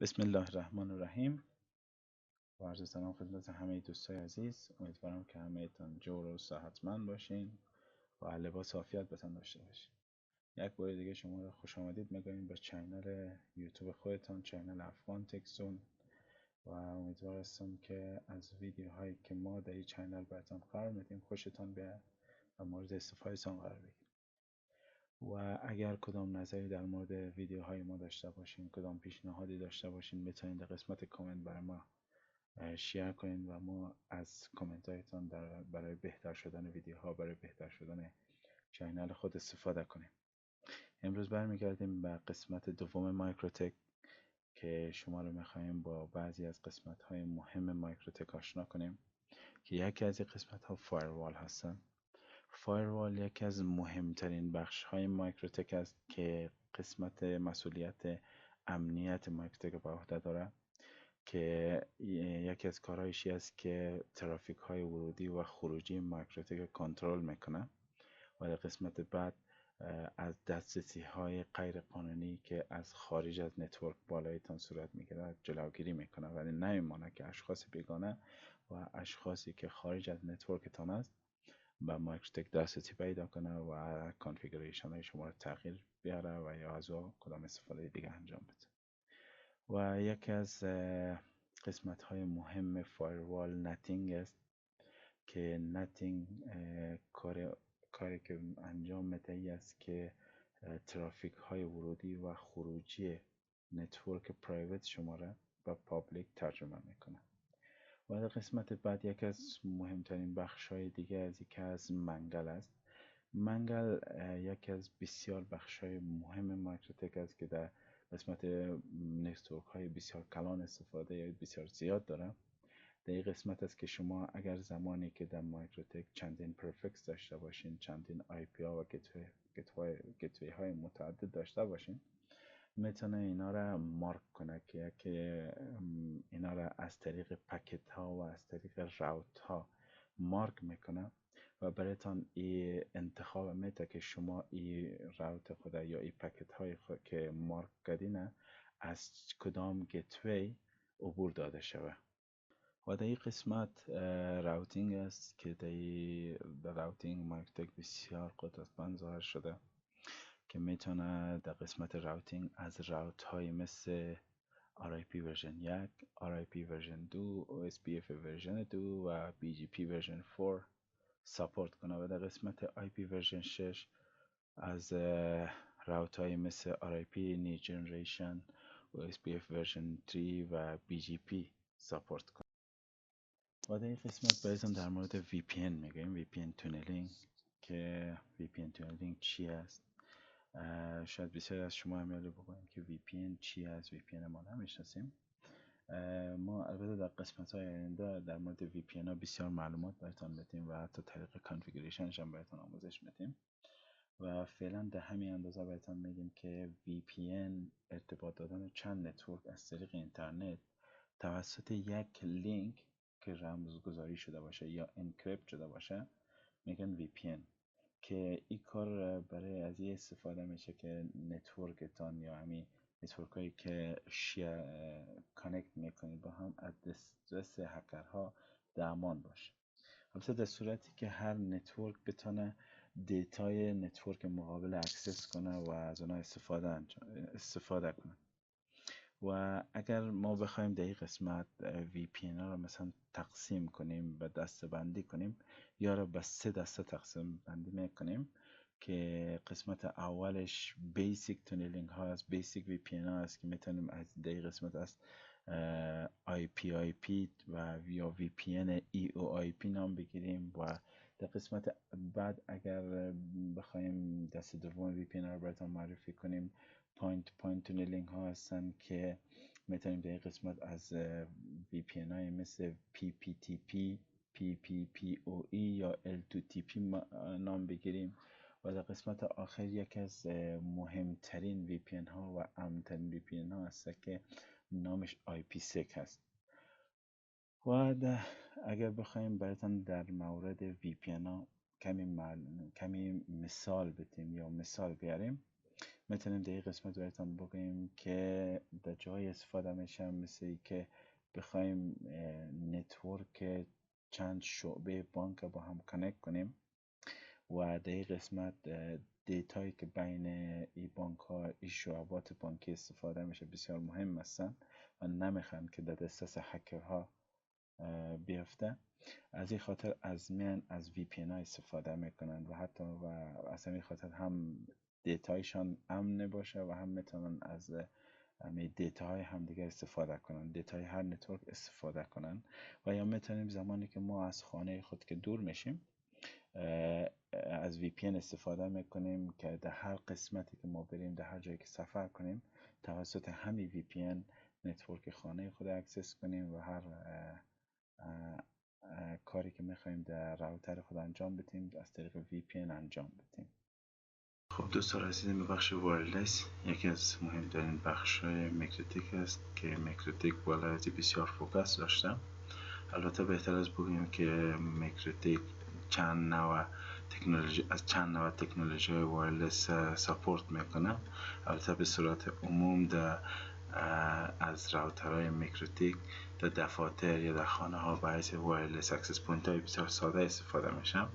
بسم الله الرحمن الرحیم. با عرض سلام خدمت همه دوستای عزیز. امیدوارم که همه تان جور و صحتمند باشین و لباس عافیت بتان داشته باشین. یک بار دیگه شما را خوش آمدید میگویم به چینل یوتیوب خودتان، چینل افغان تک زون، و امیدوار هستم که از ویدیوهایی که ما در این چینل براتون قرار میدیم خوشتان بیاد و مورد استفاده تان قرار بگیرید. و اگر کدام نظری در مورد ویدیوهای ما داشته باشین، کدام پیشنهادی داشته باشین، میتونید در قسمت کامنت برای ما شیر کنین و ما از کامنت هایتان برای بهتر شدن ویدیوها، برای بهتر شدن چینل خود استفاده کنیم. امروز برمیگردیم به قسمت دوم مایکروتک که شما رو میخواییم با بعضی از قسمت های مهم مایکروتک آشنا کنیم که یکی از این قسمت ها فایروال هستن. فایروال یکی از مهمترین بخش های مایکروتک است که قسمت مسئولیت امنیت مایکروتک به عهده داره، که یکی از کارهایشی است که ترافیک های ورودی و خروجی مایکروتک کنترل میکنه و در قسمت بعد از دسترسی های غیر قانونی که از خارج از نتورک بالایتان صورت میگیره جلوگیری میکنه، ولی نمیمانه که اشخاص بیگانه و اشخاصی که خارج از نتورکتان است به مایکروتک دسترسی پیدا کنه و کانفیگوریشن های شما رو تغییر بیاره و یا از او کدام استفاده دیگه انجام بده. و یکی از قسمت های مهم فایروال نتینگ است که نتینگ کاری که انجام میده ای است که ترافیک های ورودی و خروجی نتورک پرایوت شما را به پابلیک ترجمه میکنه. و در قسمت بعد یکی از مهمترین بخش های دیگه از که از منگل است. منگل یکی از بسیار بخش های مهم مایکروتک است که در قسمت نتورک های بسیار کلان استفاده یا بسیار زیاد داره. در این قسمت است که شما اگر زمانی که در مایکروتک چندین پرفکس داشته باشین، چندین آی پی ها و گتوی های متعدد داشته باشین، میتونه اینا را مارک کنه که اینا را از طریق پکت ها و از طریق راوت ها مارک میکنه و برایتان ای انتخاب میده که شما ای راوت خود یا ای پکت های خود که مارک کردین از کدام گتوی عبور داده شود. و در این قسمت راوتینگ است که در راوتینگ مایکروتک بسیار قدرتمند ظاهر شده که میتونه در قسمت راوتینگ از راوت های مثل RIP ورژن 1، RIP ورژن 2، OSPF ورژن 2 و BGP ورژن 4 ساپورت کنه و در قسمت IP ورژن 6 از راوت های مثل RIP New Generation، OSPF ورژن 3 و BGP ساپورت کنه. و در این قسمت بایدم در مورد VPN میگیم، VPN تونلینگ، که VPN تونلینگ چی است. شاید بسیاری از شما هم یاد بکنید که VPN چی است، VPN ما نمیشناسیم. ما البته در قسمت های آینده در مورد VPN ها بسیار معلومات براتون میدیم و حتی طریق کانفیگوریشنش هم براتون آموزش میدیم و فعلا در همین اندازه براتون میگیم که VPN ارتباط دادن چند نتورک از طریق اینترنت توسط یک لینک که رمزگذاری شده باشه یا انکریپت شده باشه میگن VPN، که این کار برای از این استفاده میشه که نتورکتان یا همین نتورک هایی که کانکت میکنید با هم از دسترس هکرها در امان باشه. البته در صورتی که هر نتورک بتونه دیتای نتورک مقابل اکسس کنه و از اونها استفاده کنه. و اگر ما بخوایم در این قسمت VPN ها رو مثلا تقسیم کنیم و دسته بندی کنیم یا را به 3 دسته تقسیم بندی میکنیم که قسمت اولش بیسیک تونلینگ ها است، بیسیک VPN ها است که میتونیم از در این قسمت از IP و یا VPN EOIP نام بگیریم و در قسمت بعد اگر بخوایم دسته دوم VPN ها رو براتون معرفی کنیم پوینت تونلینگ ها هستن که میتونیم در این قسمت از VPN های مثل PPTP، PPPoE یا L2TP نام بگیریم و در قسمت آخر یکی از مهمترین VPN ها و امن‌ترین VPN ها هست که نامش IPsec هست. و اگر بخوایم براتون در مورد VPN ها کمی مثال بدیم یا مثال بیاریم، میتونیم در این قسمت براتون بگیم که در جای استفاده میشه، مثل که بخوایم نتورک چند شعبه بانک با هم کانکت کنیم و در این قسمت دیتایی که بین این بانک ها، این شعبات بانکی استفاده میشه بسیار مهم هستن و نمیخوان که در دسترس هکرها بیفته. از این خاطر از VPN ها استفاده میکنن و حتی و از همین خاطر هم دیتایشان امن باشه و هم میتونن از دیتاهای همدیگه استفاده کنن، دیتای هر نتورک استفاده کنن. و یا میتونیم زمانی که ما از خانه خود که دور میشیم از VPN استفاده میکنیم که در هر قسمتی که ما بریم، در هر جایی که سفر کنیم، توسط همین VPN نتورک خانه خود اکسس کنیم و هر کاری که میخوایم در راوتر خود انجام بدیم از طریق VPN انجام بدیم. خب دوستان، رسیدیم به بخش وایرلس. یکی از مهمترین بخش‌های میکروتیک است که میکروتیک بالایتی بسیار فوکس داشته. البته بهتر از بگیم که میکروتیک چند نوع تکنولوژی وایرلس ساپورت میکنه. البته به صورت عموم از راوترهای میکروتیک در دفاتر یا در خانه ها به حیث وایرلس اکسس پوینت های بسیار ساده استفاده میشه.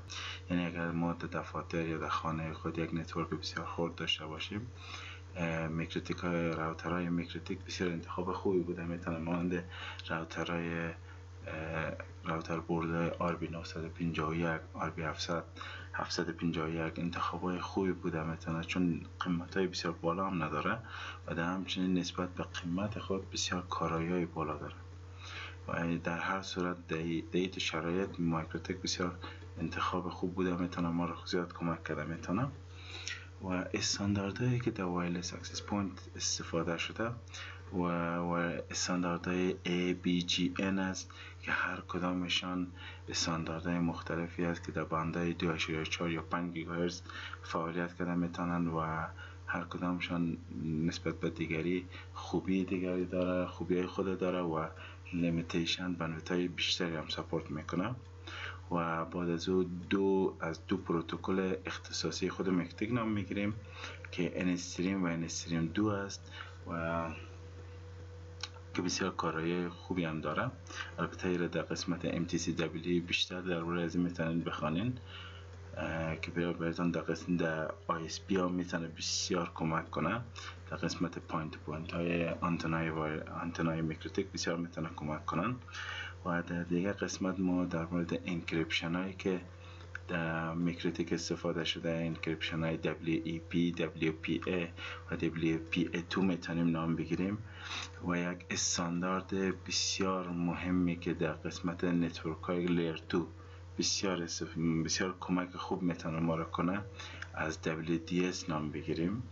یعنی اگر ما در دفاتر یا در خانه خود یک نتورک بسیار خرد داشته باشیم، میکروتیک های راوترهای میکروتیک بسیار انتخاب خوبی بوده. میتونه مانند راوتر برد RB951 RB700 751 انتخاب های خوبی بوده میتونه، چون قیمت های بسیار بالا هم نداره و در همچنین نسبت به قیمت خود بسیار کارایی های بالا داره. و در هر صورت در این شرایط میکروتیک بسیار انتخاب خوب بوده، میتونه ما رو زیاد کمک کرده میتونه. و استانداردهایی که در وایرلس اکسس پوینت استفاده شده و استانداردهای ABGN است که هر کدامشان استانداردهای مختلفی است که در بندهای 2.4 یا 5 گیگاهرتز فعالیت کرده میتونن و هر کدامشان نسبت به دیگری خوبی دیگری داره، خوبی خود داره و لیمیتیشن بندویت‌های بیشتری هم ساپورت میکنه. و بعد از او دو پروتکل اختصاصی خود میکروتیک نام میگیریم که NStream و NStream2 است و که بسیار کارایی خوبی هم داره. البته در قسمت MTCW بیشتر درباره از این میتونین بخوانین که براتون در قسمت در ISP ها میتونه بسیار کمک کنه. در قسمت پوینت های آنتنای میکروتیک بسیار میتونه کمک کنن. و در دیگر قسمت ما در مورد انکریپشن هایی که در میکروتیک استفاده شده، انکریپشن های WEP، WPA و WPA2 میتونیم نام بگیریم و یک استاندارد بسیار مهمی که در قسمت نتورک های لیر 2 بسیار کمک خوب میتونه ما را کنه از WDS نام بگیریم.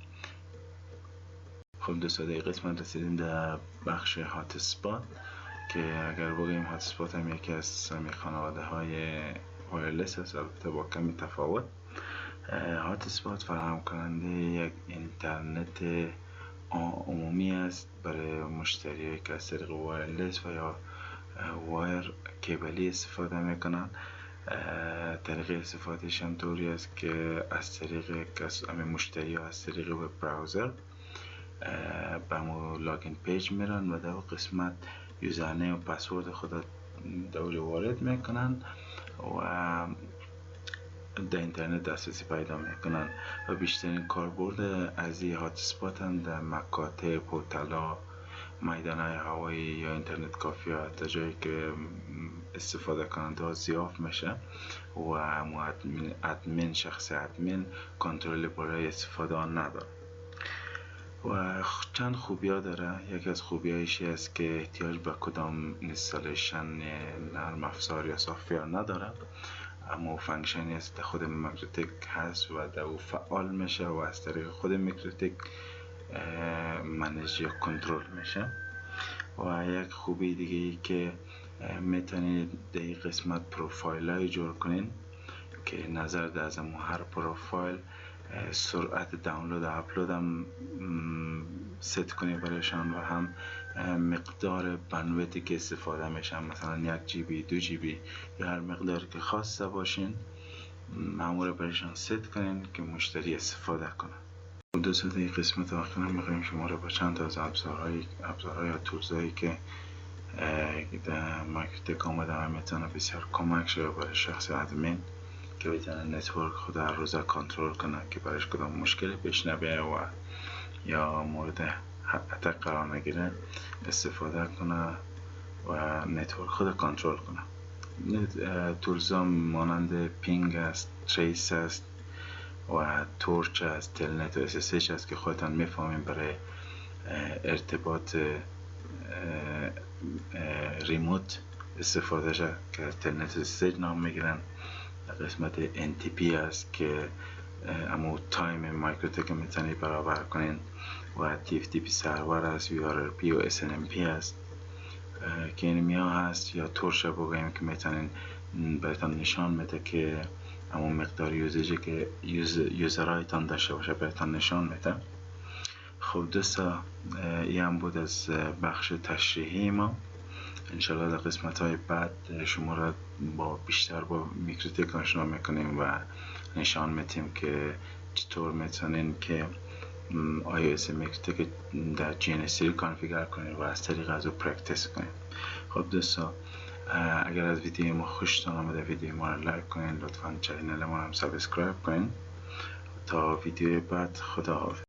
خب دوستان، در قسمت رسیدیم در بخش هات اسپات که اگر بگیم هات اسپات هم یکی از خانواده های وایرلس است، البته با کمی تفاوت. هات اسپات فراهم کننده یک اینترنت عمومی است برای مشتریایی که از طریق وایرلس و یا وایر کیبلی استفاده میکنن. طریق استفادهشان طوری است که از طریق مشتری ها از طریق وب براوزر به مو لاگین پیج میرن و در قسمت یوزرنیم و پسورد خود دوری وارد میکنن و در اینترنت دسترسی پیدا میکنن و بیشترین کاربرد از این هات اسپات هم در مکاتب، هتل‌ها، میدان‌های هوایی یا اینترنت کافی ها، تا جایی که استفاده کننده ها زیاد میشه و شخص ادمین کنترل برای استفاده آن نداره. و چند خوبی ها داره. یکی از خوبی هایش است که احتیاج به کدام اینستالیشن نرم افزار یا سافت‌ویر نداره، اما فانکشنی است خود میکروتیک هست و در او فعال میشه و از طریق خود میکروتیک منیج یا کنترل میشه. و یک خوبی دیگه ای که میتونید در این قسمت پروفایل های جور کنین که نظر در از هر پروفایل سرعت دانلود و اپلود هم ست کنی برایشان و هم مقدار بندویتی که استفاده میشن، مثلا 1 GB 2 GB یا هر مقداری که خواسته باشین معمولا برایشان ست کنین که مشتری استفاده کنه. دوستان این قسمت آخر میخوایم شما رو با چند تا از ابزارهای یا تولزهایی که در مایکروتک آمده و میتونه بسیار کمک شده برای شخص ادمین که بتونه نتورک خود در روزه کنترل کنه که برایش کدام مشکلی پیش نبیه و یا مورد اتک قرار نگیره استفاده کنه و نتورک خود کنترل کنه. تولزها مانند پینگ است، تریس است و تورچ است، تلنت و SSH است که خودتان میفهمین برای ارتباط ریموت استفاده شد که تلنت و SSH نام میگیرن. قسمت NTP است که امو تایم مایکروتک میتونی برابر کنین و TFTP سرور است، URLP و SNMP است که اینمی ها هست. یا تورش بگویم که میتونین برایتان نشان میده که امو مقدار یوزیجی که یوزرهایتان داشته باشه برایتان نشان میده. خب دوستا این هم بود از بخش تشریحی ما. انشالله در قسمت های بعد شما را بیشتر با میکروتک آشنا میکنیم و نشان میدیم که چطور میتونین که iOS میکروتک در GNS3 کانفیگر کنین و از طریق از او پرکتیس کنین. خب دوستا اگر از ویدیو ما خوشتان آمده ویدیو ما را لایک کنین، لطفا چینل ما هم سابسکرایب کنین. تا ویدیو بعد، خدا حافظ.